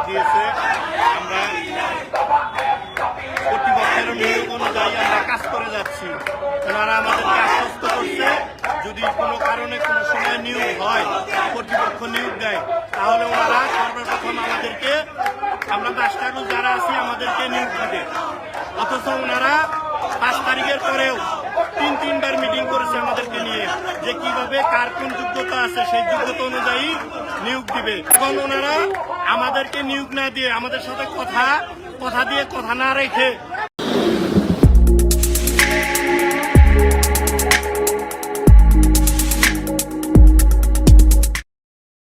দিয়েছে আমরা কর্তৃপক্ষের নিয়োগ অনুযায়ী আমরা কাজ করে যাচ্ছি। ওনারা আমাদেরকে আশ্বস্ত করছে যদি কোনো কারণে কোনো সময় নিয়োগ হয়, কর্তৃপক্ষ নিয়োগ দেয়, তাহলে ওনারা সর্বপ্রথম আমাদেরকে, আমরা 10টা গ্রুপ যারা আছি আমাদেরকে নিয়োগ দিবে। অথচ ওনারা 5 তারিখের পরেও তিনবার মিটিং করেছে আমাদেরকে নিয়ে যে কিভাবে কার কোন যোগ্যতা আছে সেই যোগ্যতা অনুযায়ী নিয়োগ দিবে। এখন ওনারা আমাদেরকে নিয়োগ না দিয়ে আমাদের সাথে কথা দিয়ে কথা না রেখে